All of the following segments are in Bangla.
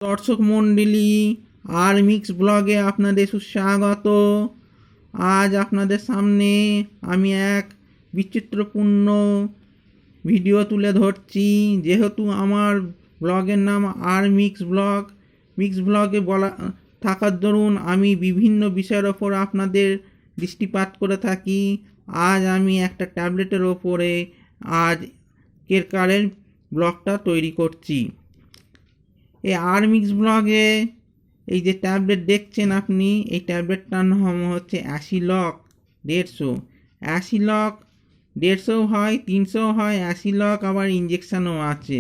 দর্শক মণ্ডলী, আর মিক্স ব্লগে আপনাদের সুস্বাগত। আজ আপনাদের সামনে আমি এক বিচিত্রপূর্ণ ভিডিও তুলে ধরছি। যেহেতু আমার ব্লগের নাম আর মিক্স ব্লগে বলা থাকার দরুন আমি বিভিন্ন বিষয়ের ওপর আপনাদের দৃষ্টিপাত করে থাকি। আজ আমি একটা ট্যাবলেটের ওপরে আজকের কারেন্ট ব্লগটা তৈরি করছি। এই আর মিক্স ব্লগে এই যে ট্যাবলেট দেখছেন আপনি, এই ট্যাবলেটটার নাম হচ্ছে অ্যাসিলক 150। অ্যাসিলক 150 হয়, 300 হয়। অ্যাসিলক আবার ইঞ্জেকশানও আছে।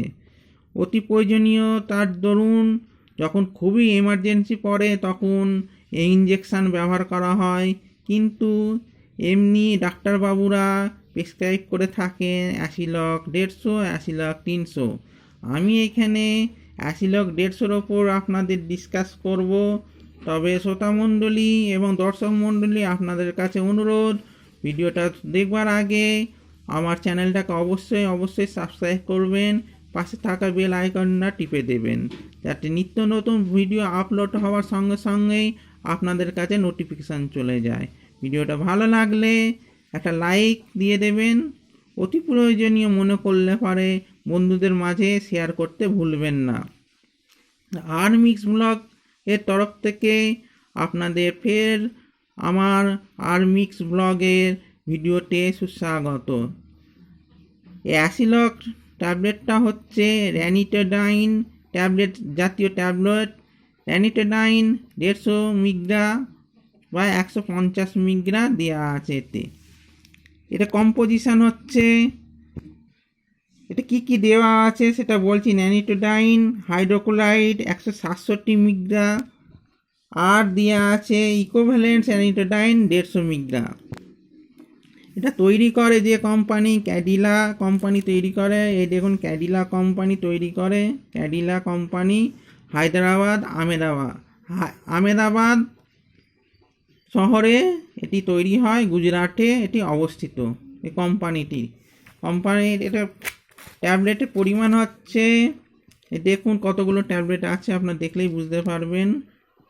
অতি প্রয়োজনীয় তার দরুন যখন খুবই এমার্জেন্সি পড়ে তখন এই ইঞ্জেকশান ব্যবহার করা হয়, কিন্তু এমনি ডাক্তারবাবুরা প্রেসক্রাইব করে থাকেন অ্যাসিলক 150, অ্যাসিলক 300। আমি এখানে অ্যাসিলক 150-র ওপর আপনাদের ডিসকাস করব। তবে শ্রোতামণ্ডলী এবং দর্শক মণ্ডলী, আপনাদের কাছে অনুরোধ, ভিডিওটা দেখবার আগে আমার চ্যানেলটাকে অবশ্যই সাবস্ক্রাইব করবেন, পাশে থাকা বেল আইকনটা টিপে দেবেন, যাতে নিত্য নতুন ভিডিও আপলোড হওয়ার সঙ্গে সঙ্গেই আপনাদের কাছে নোটিফিকেশান চলে যায়। ভিডিওটা ভালো লাগলে একটা লাইক দিয়ে দেবেন। অতি প্রয়োজনীয় মনে করলে পারে বন্ধুদের মাঝে শেয়ার করতে ভুলবেন না। আর মিক্স ব্লগ এর তরফ থেকে আপনাদের ফের আমার আর মিক্স ব্লগের ভিডিওতে সুস্বাগত। অ্যাসিলক ট্যাবলেটটা হচ্ছে র্যানিটোডাইন ট্যাবলেট জাতীয় ট্যাবলেট। র্যানিটোডাইন 150 মিগ্রা বা 150 মিগ্রা দেওয়া আছে এতে। এটা কম্পোজিশান হচ্ছে, এটা কি দেওয়া আছে সেটা বলছি। র্যানিটোডাইন হাইড্রোক্লোরাইড 167 মিগ্রা, আর দেওয়া আছে ইকোভ্যালেন্ট র্যানিটোডাইন 150 মিগ্রা। এটা তৈরি করে যে কোম্পানি, ক্যাডিলা কোম্পানি তৈরি করে। এই দেখুন, ক্যাডিলা কোম্পানি তৈরি করে। ক্যাডিলা কোম্পানি হায়দ্রাবাদ, আমেদাবাদ শহরে এটি তৈরি হয়। গুজরাটে এটি অবস্থিত। এই কোম্পানির এটা ট্যাবলেটের পরিমাণ হচ্ছে, দেখুন কতগুলো ট্যাবলেট আছে, আপনার দেখলেই বুঝতে পারবেন।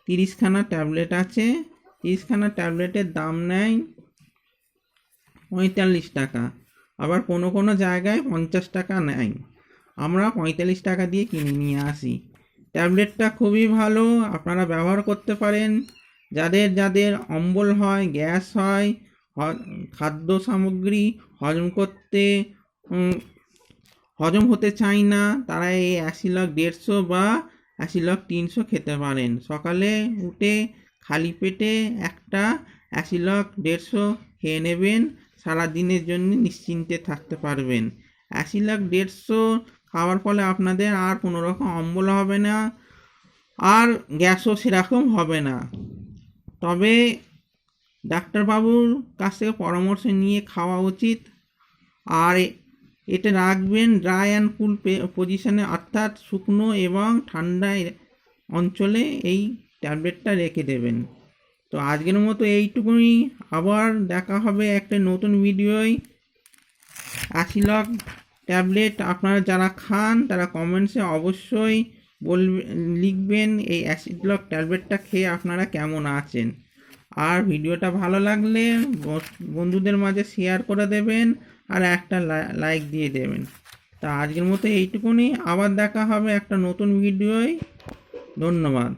30খানা ট্যাবলেট আছে। 30খানা ট্যাবলেটের দাম নেয় 45 টাকা, আবার কোনো জায়গায় 50 টাকা নেয়। আমরা 45 টাকা দিয়ে কিনে নিয়ে আসি। ট্যাবলেটটা খুবই ভালো, আপনারা ব্যবহার করতে পারেন। যাদের অম্বল হয়, গ্যাস হয়, খাদ্য সামগ্রী হজম হতে চায় না, তারা এই অ্যাসিলক 150 বা অ্যাসিলক 300 খেতে পারেন। সকালে উঠে খালি পেটে একটা অ্যাসিলক 150 খেয়ে নেবেন, সারাদিনের জন্য নিশ্চিন্তে থাকতে পারবেন। অ্যাসিলক 150 খাওয়ার ফলে আপনাদের আর কোনো রকম অম্বল হবে না, আর গ্যাসও সেরকম হবে না। তবে ডাক্তারবাবুর কাছ থেকে পরামর্শ নিয়ে খাওয়া উচিত। আর এটা রাখবেন ড্রাই অ্যান্ড কুল পজিশনে, অর্থাৎ শুকনো এবং ঠান্ডা অঞ্চলে এই ট্যাবলেটটা রেখে দেবেন। তো আজকের মতো এইটুকুই, আবার দেখা হবে একটা নতুন ভিডিওয়। অ্যাসিলক ট্যাবলেট আপনারা যারা খান তারা কমেন্টসে অবশ্যই লিখবেন এই অ্যাসিলক ট্যাবলেটটা খেয়ে আপনারা কেমন আছেন। আর ভিডিওটা ভালো লাগলে বন্ধুদের মাঝে শেয়ার করে দেবেন, আর একটা লাইক দিয়ে দেবেন। তা আজকের মতো এইটুকুনি, আবার দেখা হবে একটা নতুন ভিডিওয়। ধন্যবাদ।